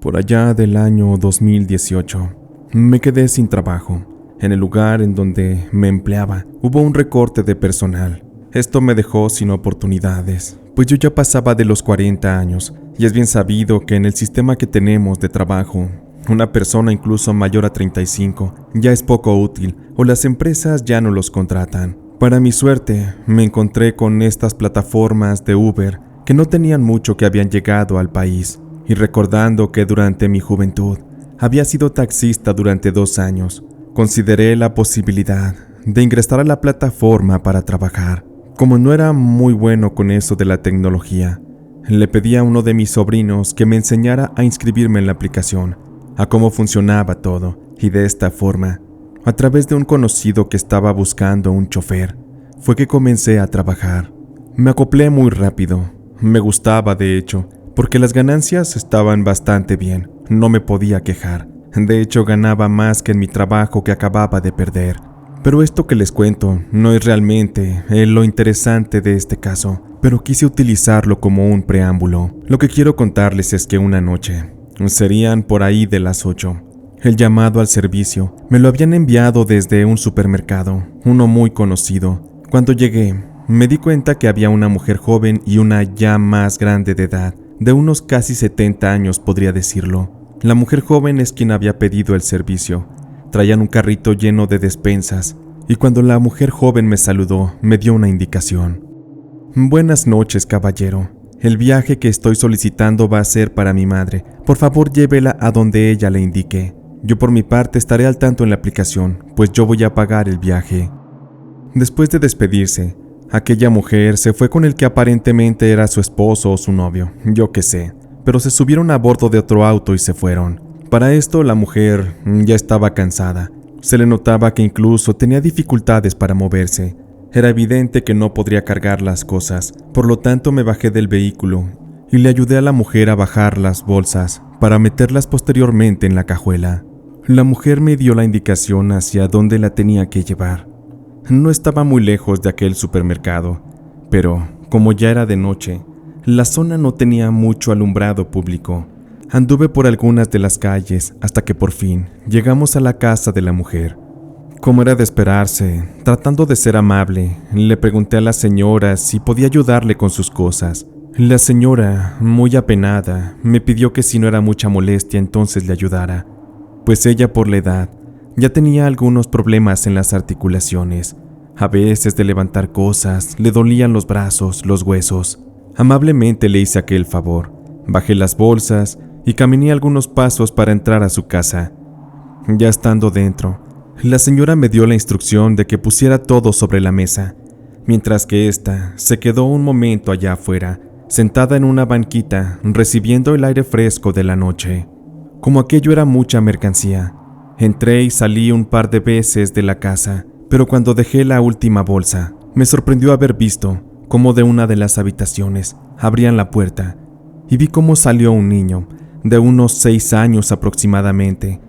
Por allá del año 2018, me quedé sin trabajo. En el lugar en donde me empleaba, hubo un recorte de personal. Esto me dejó sin oportunidades, pues yo ya pasaba de los 40 años, y es bien sabido que en el sistema que tenemos de trabajo, una persona incluso mayor a 35 ya es poco útil o las empresas ya no los contratan. Para mi suerte, me encontré con estas plataformas de Uber que no tenían mucho que habían llegado al país. Y recordando que durante mi juventud había sido taxista durante 2 años, consideré la posibilidad de ingresar a la plataforma para trabajar. Como no era muy bueno con eso de la tecnología, le pedí a uno de mis sobrinos que me enseñara a inscribirme en la aplicación, a cómo funcionaba todo, y de esta forma, a través de un conocido que estaba buscando un chofer, fue que comencé a trabajar. Me acoplé muy rápido, me gustaba de hecho, porque las ganancias estaban bastante bien, no me podía quejar. De hecho, ganaba más que en mi trabajo que acababa de perder. Pero esto que les cuento no es realmente lo interesante de este caso, pero quise utilizarlo como un preámbulo. Lo que quiero contarles es que una noche, serían por ahí de las 8, el llamado al servicio me lo habían enviado desde un supermercado, uno muy conocido. Cuando llegué, me di cuenta que había una mujer joven y una ya más grande de edad, de unos casi 70 años podría decirlo. La mujer joven es quien había pedido el servicio. Traían un carrito lleno de despensas, y cuando la mujer joven me saludó, me dio una indicación. Buenas noches, caballero. El viaje que estoy solicitando va a ser para mi madre. Por favor, llévela a donde ella le indique. Yo por mi parte estaré al tanto en la aplicación, pues yo voy a pagar el viaje. Después de despedirse, aquella mujer se fue con el que aparentemente era su esposo o su novio, yo qué sé, pero se subieron a bordo de otro auto y se fueron. Para esto la mujer ya estaba cansada, se le notaba que incluso tenía dificultades para moverse. Era evidente que no podría cargar las cosas, por lo tanto me bajé del vehículo y le ayudé a la mujer a bajar las bolsas para meterlas posteriormente en la cajuela. La mujer me dio la indicación hacia dónde la tenía que llevar. No estaba muy lejos de aquel supermercado, pero como ya era de noche, la zona no tenía mucho alumbrado público. Anduve por algunas de las calles hasta que por fin llegamos a la casa de la mujer. Como era de esperarse, tratando de ser amable, le pregunté a la señora si podía ayudarle con sus cosas. La señora, muy apenada, me pidió que si no era mucha molestia entonces le ayudara, pues ella por la edad ya tenía algunos problemas en las articulaciones. A veces de levantar cosas, le dolían los brazos, los huesos. Amablemente le hice aquel favor. Bajé las bolsas y caminé algunos pasos para entrar a su casa. Ya estando dentro, la señora me dio la instrucción de que pusiera todo sobre la mesa, mientras que ésta se quedó un momento allá afuera, sentada en una banquita, recibiendo el aire fresco de la noche. Como aquello era mucha mercancía, entré y salí un par de veces de la casa, pero cuando dejé la última bolsa, me sorprendió haber visto cómo de una de las habitaciones abrían la puerta y vi cómo salió un niño de unos 6 años aproximadamente.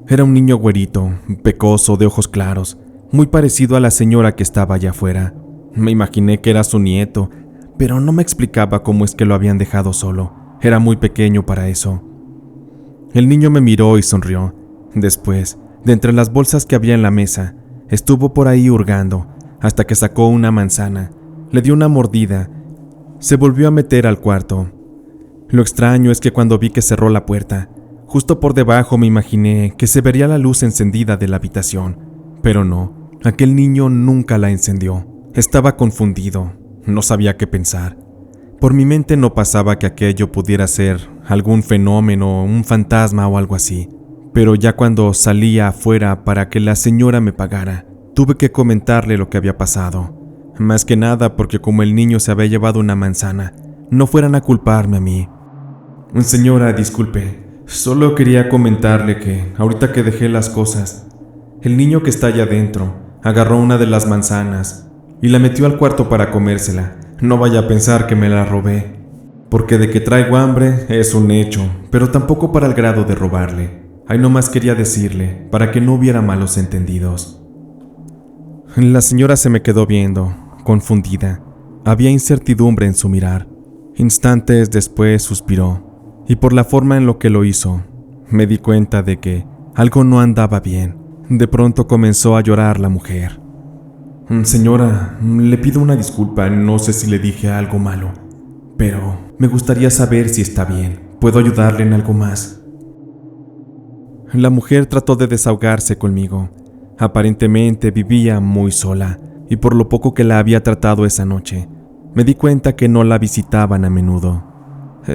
Era un niño güerito, pecoso, de ojos claros, muy parecido a la señora que estaba allá afuera. Me imaginé que era su nieto, pero no me explicaba cómo es que lo habían dejado solo. Era muy pequeño para eso. El niño me miró y sonrió. Después, de entre las bolsas que había en la mesa, estuvo por ahí hurgando, hasta que sacó una manzana, le dio una mordida, se volvió a meter al cuarto. Lo extraño es que cuando vi que cerró la puerta, justo por debajo me imaginé que se vería la luz encendida de la habitación, pero no, aquel niño nunca la encendió. Estaba confundido, no sabía qué pensar. Por mi mente no pasaba que aquello pudiera ser algún fenómeno, un fantasma o algo así. Pero ya cuando salía afuera para que la señora me pagara, tuve que comentarle lo que había pasado. Más que nada porque como el niño se había llevado una manzana, no fueran a culparme a mí. Señora, disculpe, solo quería comentarle que, ahorita que dejé las cosas, el niño que está allá adentro agarró una de las manzanas y la metió al cuarto para comérsela. No vaya a pensar que me la robé, porque de que traigo hambre es un hecho, pero tampoco para el grado de robarle. Ahí nomás quería decirle, para que no hubiera malos entendidos. La señora se me quedó viendo, confundida. Había incertidumbre en su mirar. Instantes después suspiró. y por la forma en lo que lo hizo, me di cuenta de que algo no andaba bien. De pronto comenzó a llorar la mujer. Señora, le pido una disculpa, no sé si le dije algo malo, pero me gustaría saber si está bien. ¿Puedo ayudarle en algo más? La mujer trató de desahogarse conmigo. Aparentemente vivía muy sola, y por lo poco que la había tratado esa noche, me di cuenta que no la visitaban a menudo.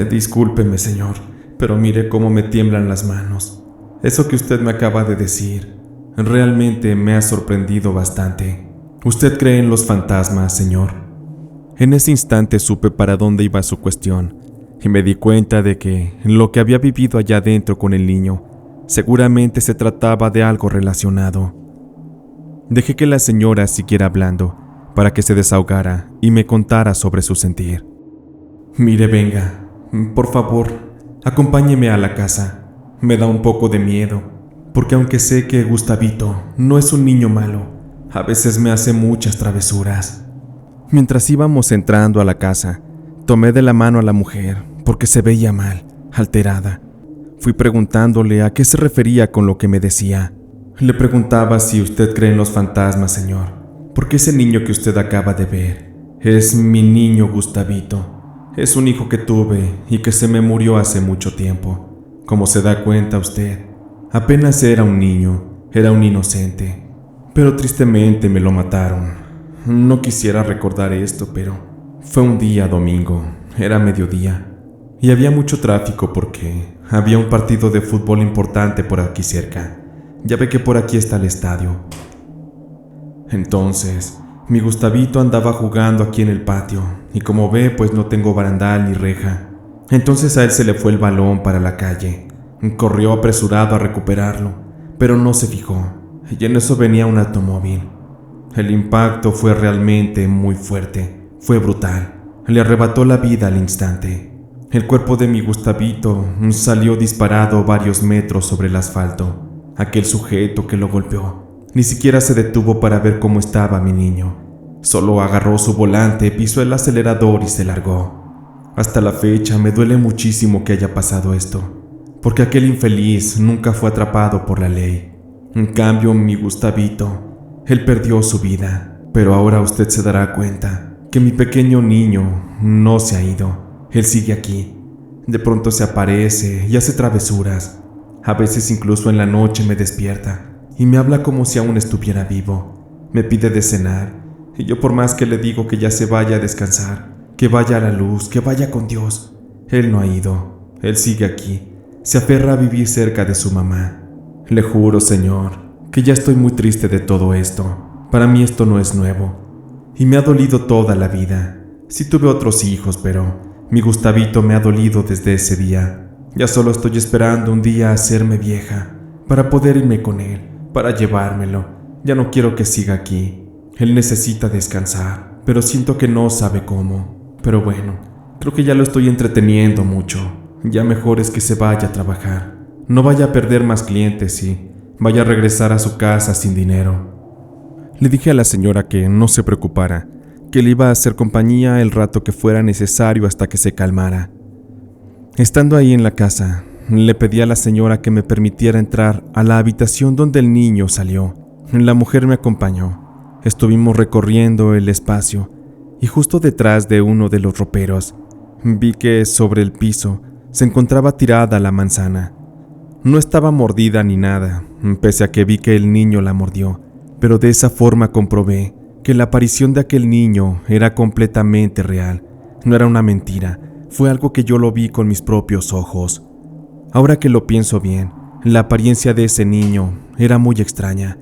Discúlpeme, señor, pero mire cómo me tiemblan las manos. Eso que usted me acaba de decir realmente me ha sorprendido bastante. ¿Usted cree en los fantasmas, señor? En ese instante supe para dónde iba su cuestión, y me di cuenta de que lo que había vivido allá adentro con el niño seguramente se trataba de algo relacionado. Dejé que la señora siguiera hablando para que se desahogara y me contara sobre su sentir. Mire, venga, por favor, acompáñeme a la casa. Me da un poco de miedo, porque aunque sé que Gustavito no es un niño malo, a veces me hace muchas travesuras. Mientras íbamos entrando a la casa, tomé de la mano a la mujer porque se veía mal, alterada. Fui preguntándole a qué se refería con lo que me decía. Le preguntaba si usted cree en los fantasmas, señor, porque ese niño que usted acaba de ver es mi niño Gustavito. Es un hijo que tuve y que se me murió hace mucho tiempo. Como se da cuenta usted, apenas era un niño, era un inocente. Pero tristemente me lo mataron. No quisiera recordar esto, pero fue un día domingo, era mediodía, y había mucho tráfico porque había un partido de fútbol importante por aquí cerca. Ya ve que por aquí está el estadio. Entonces, mi Gustavito andaba jugando aquí en el patio, y como ve, pues no tengo barandal ni reja. Entonces a él se le fue el balón para la calle. Corrió apresurado a recuperarlo, pero no se fijó, y en eso venía un automóvil. El impacto fue realmente muy fuerte, fue brutal. Le arrebató la vida al instante. El cuerpo de mi Gustavito salió disparado varios metros sobre el asfalto. Aquel sujeto que lo golpeó ni siquiera se detuvo para ver cómo estaba mi niño. Solo agarró su volante, pisó el acelerador y se largó. Hasta la fecha me duele muchísimo que haya pasado esto, porque aquel infeliz nunca fue atrapado por la ley. En cambio, mi Gustavito, él perdió su vida, pero ahora usted se dará cuenta que mi pequeño niño no se ha ido. Él sigue aquí. De pronto se aparece y hace travesuras. A veces incluso en la noche me despierta y me habla como si aún estuviera vivo. Me pide de cenar y yo, por más que le digo que ya se vaya a descansar, que vaya a la luz, que vaya con Dios, él no ha ido. Él sigue aquí. Se aferra a vivir cerca de su mamá. Le juro, señor, que ya estoy muy triste de todo esto. Para mí esto no es nuevo y me ha dolido toda la vida. Sí tuve otros hijos, pero mi Gustavito me ha dolido desde ese día. Ya solo estoy esperando un día a hacerme vieja para poder irme con él, para llevármelo. Ya no quiero que siga aquí. Él necesita descansar, pero siento que no sabe cómo. Pero bueno, creo que ya lo estoy entreteniendo mucho. Ya mejor es que se vaya a trabajar. No vaya a perder más clientes y vaya a regresar a su casa sin dinero. Le dije a la señora que no se preocupara, que le iba a hacer compañía el rato que fuera necesario hasta que se calmara. Estando ahí en la casa, le pedí a la señora que me permitiera entrar a la habitación donde el niño salió. La mujer me acompañó. Estuvimos recorriendo el espacio y justo detrás de uno de los roperos vi que sobre el piso se encontraba tirada la manzana. No estaba mordida ni nada, pese a que vi que el niño la mordió, pero de esa forma comprobé que la aparición de aquel niño era completamente real. No era una mentira. Fue algo que yo lo vi con mis propios ojos. Ahora que lo pienso bien, la apariencia de ese niño era muy extraña.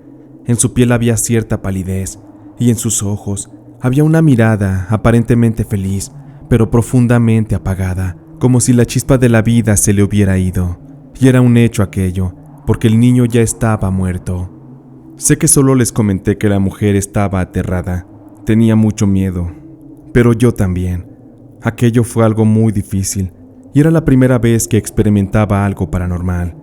En su piel había cierta palidez y en sus ojos había una mirada aparentemente feliz, pero profundamente apagada, como si la chispa de la vida se le hubiera ido. Y era un hecho aquello, porque el niño ya estaba muerto. Sé que solo les comenté que la mujer estaba aterrada, tenía mucho miedo, pero yo también. Aquello fue algo muy difícil y era la primera vez que experimentaba algo paranormal.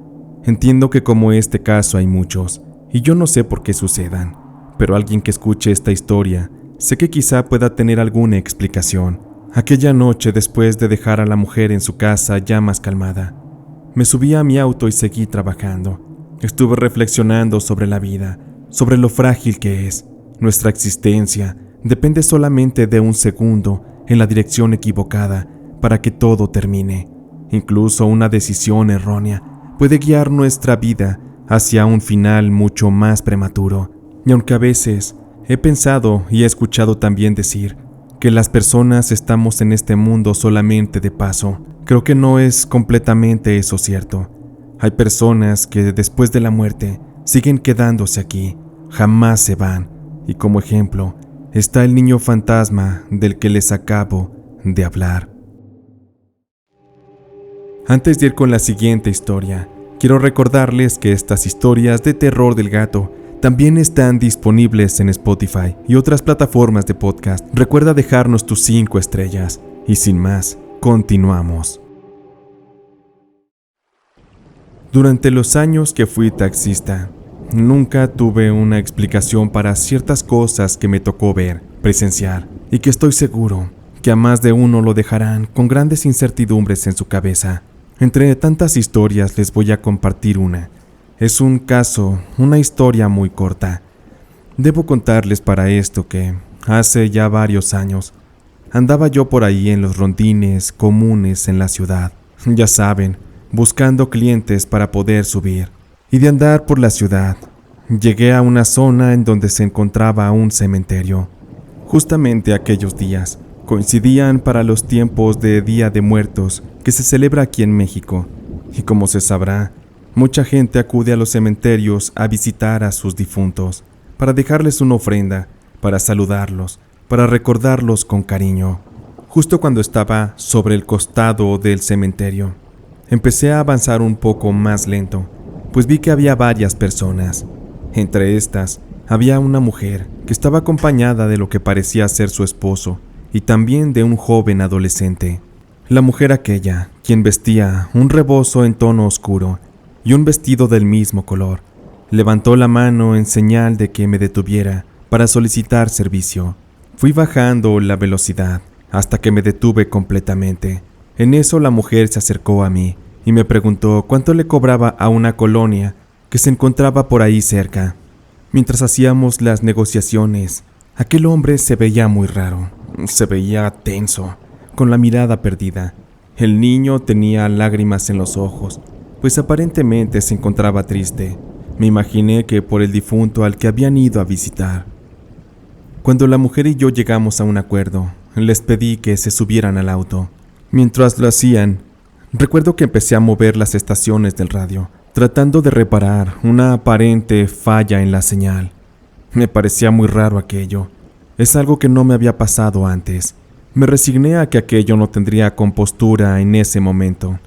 Entiendo que como este caso hay muchos y yo no sé por qué sucedan, pero alguien que escuche esta historia sé que quizá pueda tener alguna explicación, Aquella noche, después de dejar a la mujer en su casa ya más calmada, me subí a mi auto y seguí trabajando. Estuve reflexionando sobre la vida, sobre lo frágil que es. Nuestra existencia depende solamente de un segundo en la dirección equivocada para que todo termine. Incluso una decisión errónea puede guiar nuestra vida hacia un final mucho más prematuro. Y aunque a veces he pensado y he escuchado también decir que las personas estamos en este mundo solamente de paso, creo que no es completamente eso cierto. Hay personas que después de la muerte siguen quedándose aquí, jamás se van, y como ejemplo está el niño fantasma del que les acabo de hablar. Antes de ir con la siguiente historia, quiero recordarles que estas historias de terror del gato también están disponibles en Spotify y otras plataformas de podcast. Recuerda dejarnos tus 5 estrellas. Y sin más, continuamos. Durante los años que fui taxista, nunca tuve una explicación para ciertas cosas que me tocó ver, presenciar, y que estoy seguro que a más de uno lo dejarán con grandes incertidumbres en su cabeza. Entre tantas historias les voy a compartir una. Es un caso, una historia muy corta. Debo contarles para esto que, hace ya varios años, andaba yo por ahí en los rondines comunes en la ciudad. Ya saben, buscando clientes para poder subir. Y de andar por la ciudad, llegué a una zona en donde se encontraba un cementerio. Justamente aquellos días coincidían para los tiempos de Día de Muertos que se celebra aquí en México. Y como se sabrá, mucha gente acude a los cementerios a visitar a sus difuntos, para dejarles una ofrenda, para saludarlos, para recordarlos con cariño. Justo cuando estaba sobre el costado del cementerio, empecé a avanzar un poco más lento, pues vi que había varias personas. Entre estas, había una mujer que estaba acompañada de lo que parecía ser su esposo, y también de un joven adolescente. La mujer aquella, quien vestía un rebozo en tono oscuro y un vestido del mismo color, levantó la mano en señal de que me detuviera para solicitar servicio. Fui bajando la velocidad hasta que me detuve completamente. En eso la mujer se acercó a mí y me preguntó cuánto le cobraba a una colonia que se encontraba por ahí cerca. Mientras hacíamos las negociaciones, aquel hombre se veía muy raro, se veía tenso, con la mirada perdida. El niño tenía lágrimas en los ojos, pues aparentemente se encontraba triste. Me imaginé que por el difunto al que habían ido a visitar. Cuando la mujer y yo llegamos a un acuerdo, les pedí que se subieran al auto. Mientras lo hacían, recuerdo que empecé a mover las estaciones del radio, tratando de reparar una aparente falla en la señal. Me parecía muy raro aquello. Es algo que no me había pasado antes. Me resigné a que aquello no tendría compostura en ese momento.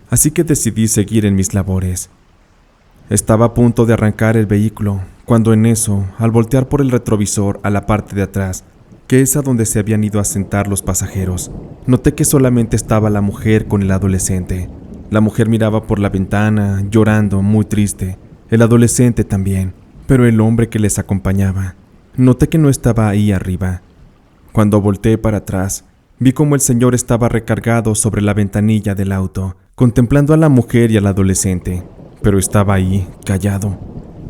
Así que decidí seguir en mis labores. Estaba a punto de arrancar el vehículo, cuando en eso, al voltear por el retrovisor a la parte de atrás, que es a donde se habían ido a sentar los pasajeros, noté que solamente estaba la mujer con el adolescente. La mujer miraba por la ventana, llorando, muy triste. El adolescente también, pero el hombre que les acompañaba, noté que no estaba ahí arriba. Cuando volteé para atrás, vi cómo el señor estaba recargado sobre la ventanilla del auto, contemplando a la mujer y al adolescente, pero estaba ahí, callado.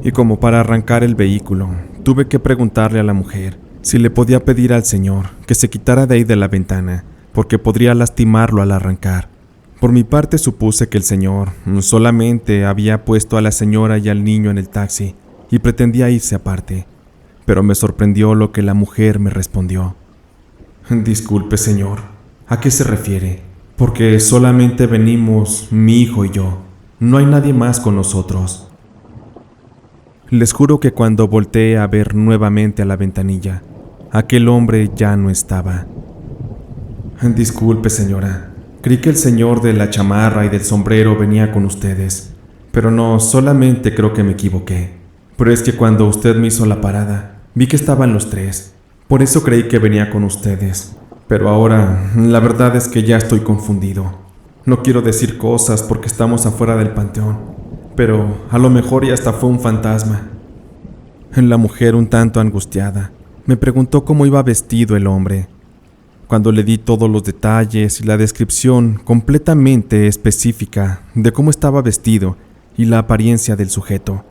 Y como para arrancar el vehículo, tuve que preguntarle a la mujer si le podía pedir al señor que se quitara de ahí de la ventana, porque podría lastimarlo al arrancar. Por mi parte supuse que el señor solamente había puesto a la señora y al niño en el taxi y pretendía irse aparte, pero me sorprendió lo que la mujer me respondió. Disculpe, señor, ¿a qué se refiere? Porque solamente venimos mi hijo y yo, no hay nadie más con nosotros. Les juro que cuando volteé a ver nuevamente a la ventanilla, aquel hombre ya no estaba. Disculpe, señora, creí que el señor de la chamarra y del sombrero venía con ustedes, pero no, solamente creo que me equivoqué. Pero es que cuando usted me hizo la parada, vi que estaban los tres, por eso creí que venía con ustedes. Pero ahora, la verdad es que ya estoy confundido. No quiero decir cosas porque estamos afuera del panteón, pero a lo mejor ya hasta fue un fantasma. La mujer, un tanto angustiada, me preguntó cómo iba vestido el hombre. Cuando le di todos los detalles y la descripción completamente específica de cómo estaba vestido y la apariencia del sujeto,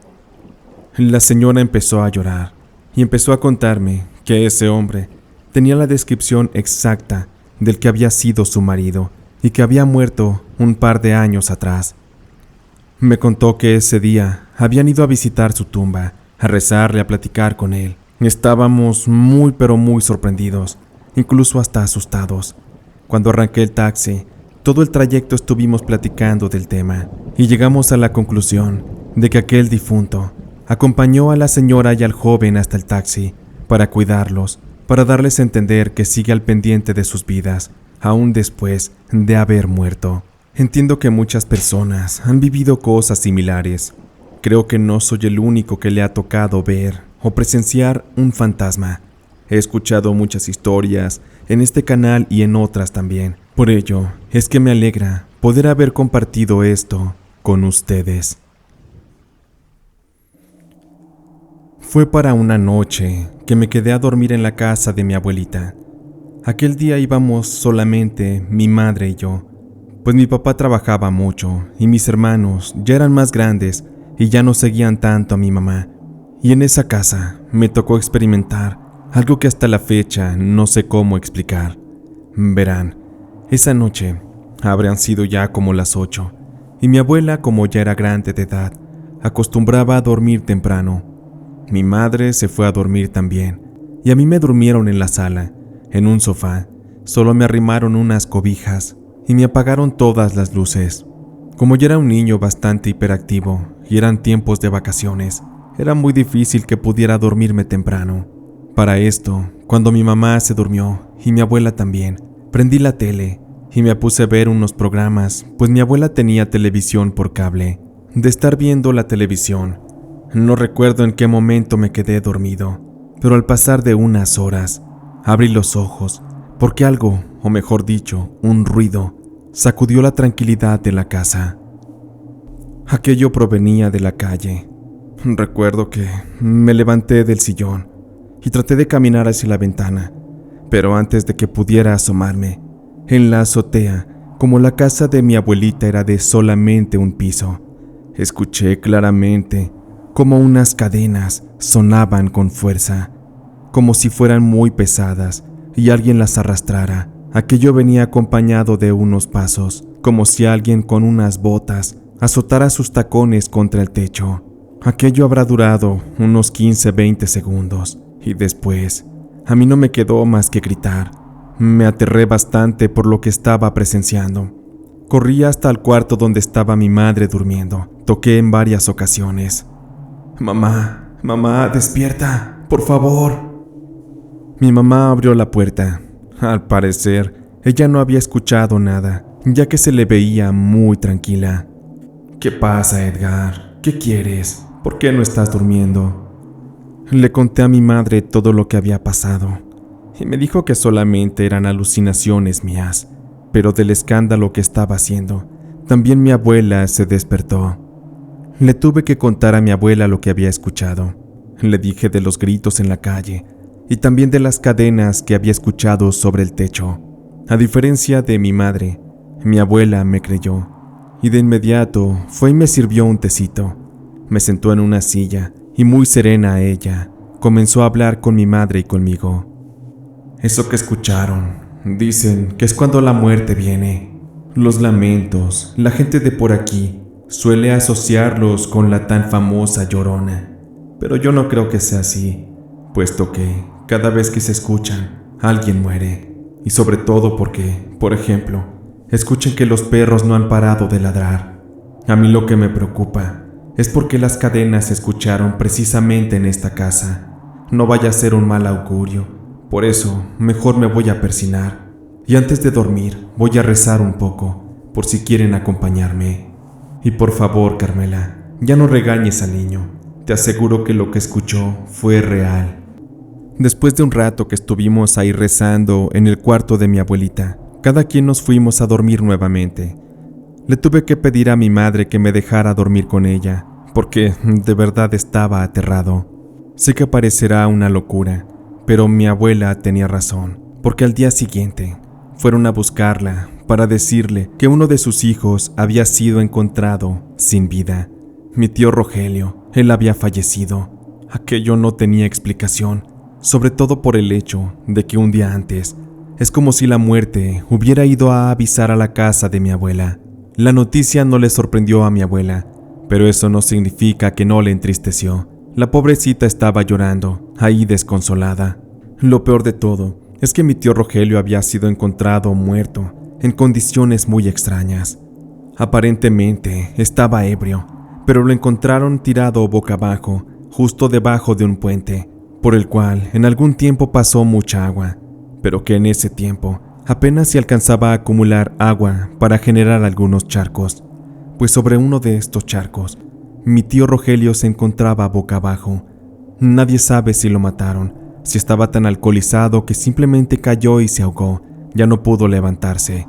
la señora empezó a llorar y empezó a contarme que ese hombre tenía la descripción exacta del que había sido su marido y que había muerto un par de años atrás. Me contó que ese día habían ido a visitar su tumba, a rezarle, a platicar con él. Estábamos muy pero muy sorprendidos, incluso hasta asustados. Cuando arranqué el taxi, todo el trayecto estuvimos platicando del tema y llegamos a la conclusión de que aquel difunto acompañó a la señora y al joven hasta el taxi para cuidarlos, para darles a entender que sigue al pendiente de sus vidas, aún después de haber muerto. Entiendo que muchas personas han vivido cosas similares. Creo que no soy el único que le ha tocado ver o presenciar un fantasma. He escuchado muchas historias en este canal y en otras también. Por ello, es que me alegra poder haber compartido esto con ustedes. Fue para una noche que me quedé a dormir en la casa de mi abuelita. Aquel día íbamos solamente mi madre y yo, pues mi papá trabajaba mucho y mis hermanos ya eran más grandes y ya no seguían tanto a mi mamá. Y en esa casa me tocó experimentar algo que hasta la fecha no sé cómo explicar. Verán, esa noche habrían sido ya como las 8 y mi abuela, como ya era grande de edad, acostumbraba a dormir temprano. Mi madre se fue a dormir también y a mí me durmieron en la sala, en un sofá. Solo me arrimaron unas cobijas y me apagaron todas las luces. Como yo era un niño bastante hiperactivo y eran tiempos de vacaciones, era muy difícil que pudiera dormirme temprano. Para esto, cuando mi mamá se durmió y mi abuela también, prendí la tele y me puse a ver unos programas, pues mi abuela tenía televisión por cable. De estar viendo la televisión, no recuerdo en qué momento me quedé dormido, pero al pasar de unas horas, abrí los ojos porque algo, o mejor dicho, un ruido, sacudió la tranquilidad de la casa. Aquello provenía de la calle. Recuerdo que me levanté del sillón y traté de caminar hacia la ventana, pero antes de que pudiera asomarme, en la azotea, como la casa de mi abuelita era de solamente un piso, escuché claramente como unas cadenas sonaban con fuerza, como si fueran muy pesadas y alguien las arrastrara. Aquello venía acompañado de unos pasos, como si alguien con unas botas azotara sus tacones contra el techo. Aquello habrá durado unos 15-20 segundos y después a mí no me quedó más que gritar. Me aterré bastante por lo que estaba presenciando. Corrí hasta el cuarto donde estaba mi madre durmiendo. Toqué en varias ocasiones. Mamá, mamá, despierta, por favor. Mi mamá abrió la puerta. Al parecer, ella no había escuchado nada, ya que se le veía muy tranquila. ¿Qué pasa, Edgar? ¿Qué quieres? ¿Por qué no estás durmiendo? Le conté a mi madre todo lo que había pasado, y me dijo que solamente eran alucinaciones mías, pero del escándalo que estaba haciendo, también mi abuela se despertó. Le tuve que contar a mi abuela lo que había escuchado. Le dije de los gritos en la calle y también de las cadenas que había escuchado sobre el techo. A diferencia de mi madre, mi abuela me creyó y de inmediato fue y me sirvió un tecito. Me sentó en una silla y muy serena ella comenzó a hablar con mi madre y conmigo. Eso que escucharon, dicen que es cuando la muerte viene. Los lamentos, la gente de por aquí suele asociarlos con la tan famosa Llorona, pero yo no creo que sea así, puesto que cada vez que se escuchan, alguien muere, y sobre todo porque, por ejemplo, escuchen que los perros no han parado de ladrar. A mí lo que me preocupa es porque las cadenas se escucharon precisamente en esta casa. No vaya a ser un mal augurio, por eso mejor me voy a persignar, y antes de dormir voy a rezar un poco, por si quieren acompañarme. Y por favor, Carmela, ya no regañes al niño. Te aseguro que lo que escuchó fue real. Después de un rato que estuvimos ahí rezando en el cuarto de mi abuelita, cada quien nos fuimos a dormir nuevamente. Le tuve que pedir a mi madre que me dejara dormir con ella, porque de verdad estaba aterrado. Sé que parecerá una locura, pero mi abuela tenía razón. porque al día siguiente fueron a buscarla para decirle que uno de sus hijos había sido encontrado sin vida. Mi tío Rogelio, él había fallecido. Aquello no tenía explicación, sobre todo por el hecho de que un día antes es como si la muerte hubiera ido a avisar a la casa de mi abuela. La noticia no le sorprendió a mi abuela, pero eso no significa que no le entristeció. La pobrecita estaba llorando, ahí desconsolada. Lo peor de todo es que mi tío Rogelio había sido encontrado muerto en condiciones muy extrañas. Aparentemente estaba ebrio, pero lo encontraron tirado boca abajo, justo debajo de un puente, por el cual en algún tiempo pasó mucha agua, pero que en ese tiempo apenas se alcanzaba a acumular agua para generar algunos charcos, pues sobre uno de estos charcos, mi tío Rogelio se encontraba boca abajo. Nadie sabe si lo mataron, si estaba tan alcoholizado que simplemente cayó y se ahogó, ya no pudo levantarse.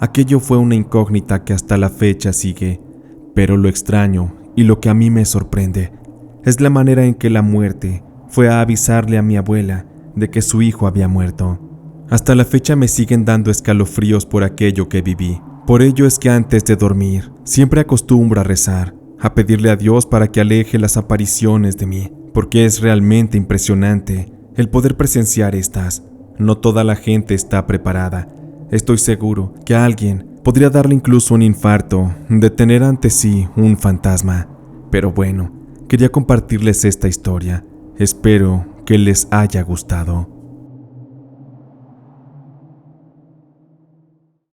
Aquello fue una incógnita que hasta la fecha sigue, pero lo extraño y lo que a mí me sorprende es la manera en que la muerte fue a avisarle a mi abuela de que su hijo había muerto. Hasta la fecha me siguen dando escalofríos por aquello que viví. Por ello es que antes de dormir siempre acostumbro a rezar, a pedirle a Dios para que aleje las apariciones de mí, porque es realmente impresionante el poder presenciar estas. No toda la gente está preparada. Estoy seguro que a alguien podría darle incluso un infarto de tener ante sí un fantasma. Pero bueno, quería compartirles esta historia. Espero que les haya gustado.